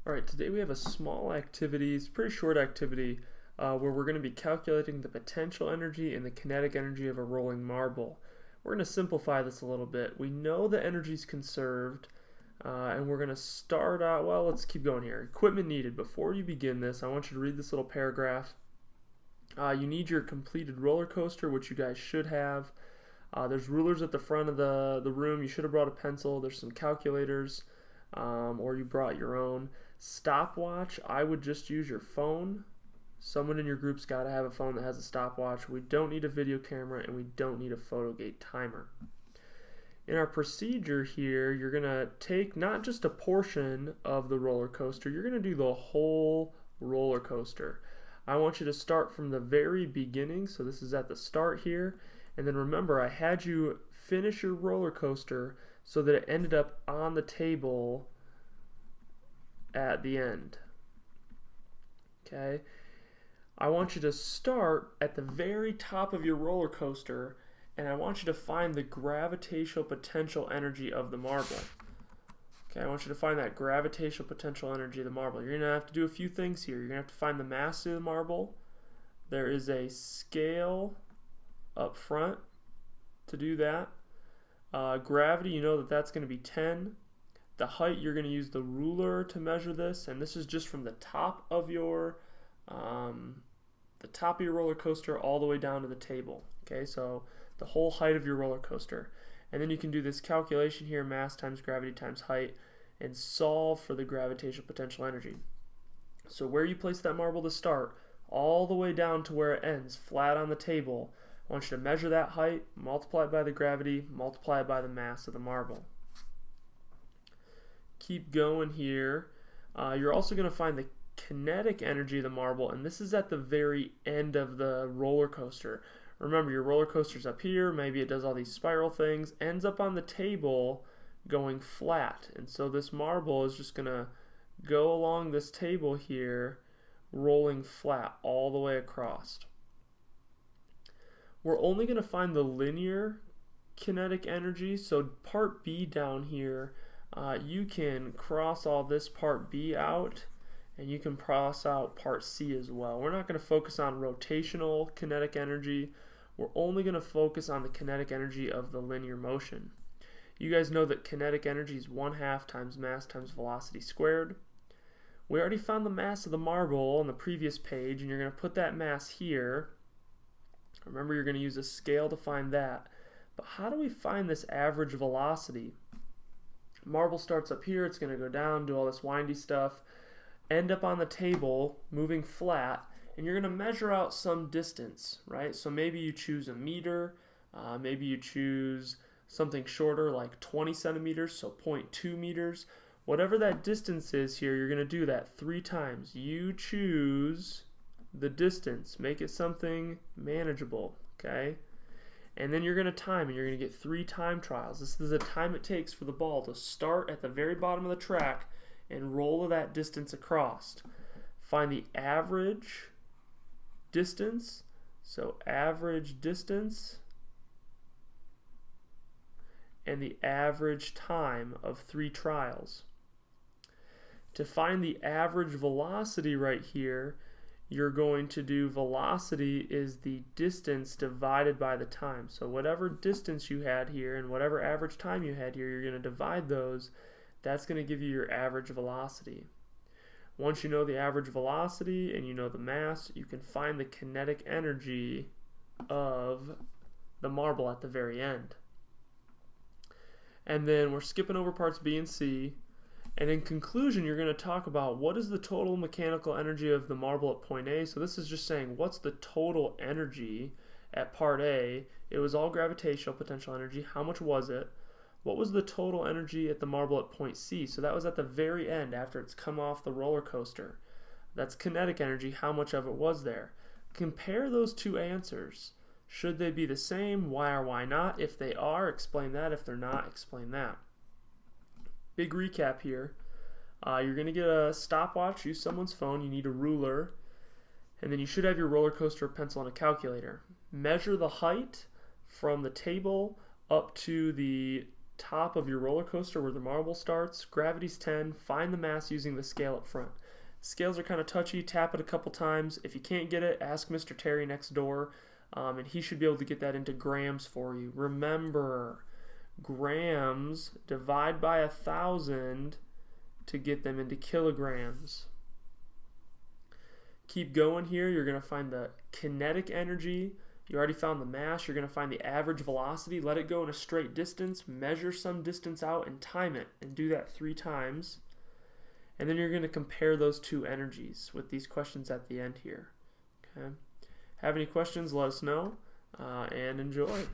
Alright, today we have a small activity, it's a pretty short activity, where we're going to be calculating the potential energy and the kinetic energy of a rolling marble. We're going to simplify this a little bit. We know the energy is conserved, and we're going to start out, well, let's keep going here. Equipment needed. Before you begin this, I want you to read this little paragraph. You need your completed roller coaster, which you guys should have. There's rulers at the front of the room. You should have brought a pencil. There's some calculators, or you brought your own. Stopwatch, I would just use your phone. Someone in your group's got to have a phone that has a stopwatch. We don't need a video camera, and we don't need a photogate timer. In our procedure here, you're going to take not just a portion of the roller coaster, you're going to do the whole roller coaster. I want you to start from the very beginning, so this is at the start here, and then remember I had you finish your roller coaster so that it ended up on the table at the end. Okay, I want you to start at the very top of your roller coaster, and I want you to find the gravitational potential energy of the marble. Okay, I want you to find that gravitational potential energy of the marble. You're going to have to do a few things here. You're going to have to find the mass of the marble. There is a scale up front to do that. Gravity, you know that that's going to be 10. The height, you're going to use the ruler to measure this, and this is just from the top of your roller coaster all the way down to the table. Okay, so the whole height of your roller coaster. And then you can do this calculation here, mass times gravity times height, and solve for the gravitational potential energy. So where you place that marble to start, all the way down to where it ends, flat on the table, I want you to measure that height, multiply it by the gravity, multiply it by the mass of the marble. Keep going here. You're also going to find the kinetic energy of the marble, and this is at the very end of the roller coaster. Remember, your roller coaster's up here, maybe it does all these spiral things, ends up on the table going flat. And so this marble is just going to go along this table here, rolling flat all the way across. We're only going to find the linear kinetic energy, so part B down here, you can cross all this part B out, and you can cross out part C as well. We're not going to focus on rotational kinetic energy. We're only going to focus on the kinetic energy of the linear motion. You guys know that kinetic energy is 1/2 times mass times velocity squared. We already found the mass of the marble on the previous page, and you're going to put that mass here. Remember, you're going to use a scale to find that. But how do we find this average velocity? Marble starts up here, it's going to go down, do all this windy stuff, end up on the table, moving flat, and you're going to measure out some distance, right? So maybe you choose a meter, maybe you choose something shorter like 20 centimeters, so 0.2 meters. Whatever that distance is here, you're going to do that 3 times. You choose the distance, make it something manageable, okay? And then you're going to time, and you're going to get 3 time trials. This is the time it takes for the ball to start at the very bottom of the track and roll that distance across. Find the average distance, so average distance, and the average time of 3 trials. To find the average velocity right here, you're going to do velocity is the distance divided by the time. So whatever distance you had here and whatever average time you had here, you're going to divide those. That's going to give you your average velocity. Once you know the average velocity and you know the mass, you can find the kinetic energy of the marble at the very end. And then we're skipping over parts B and C. And in conclusion, you're going to talk about what is the total mechanical energy of the marble at point A. So this is just saying what's the total energy at part A. It was all gravitational potential energy. How much was it? What was the total energy at the marble at point C? So that was at the very end after it's come off the roller coaster. That's kinetic energy. How much of it was there? Compare those two answers. Should they be the same? Why or why not? If they are, explain that. If they're not, explain that. Big recap here. You're going to get a stopwatch, use someone's phone, you need a ruler, and then you should have your roller coaster, pencil, and a calculator. Measure the height from the table up to the top of your roller coaster where the marble starts. Gravity's 10. Find the mass using the scale up front. Scales are kind of touchy. Tap it a couple times. If you can't get it, ask Mr. Terry next door, and he should be able to get that into grams for you. Remember, grams, divide by 1,000 to get them into kilograms. Keep going here. You're going to find the kinetic energy. You already found the mass. You're going to find the average velocity. Let it go in a straight distance. Measure some distance out and time it. And do that 3 times. And then you're going to compare those two energies with these questions at the end here. Okay. Have any questions? Let us know and enjoy.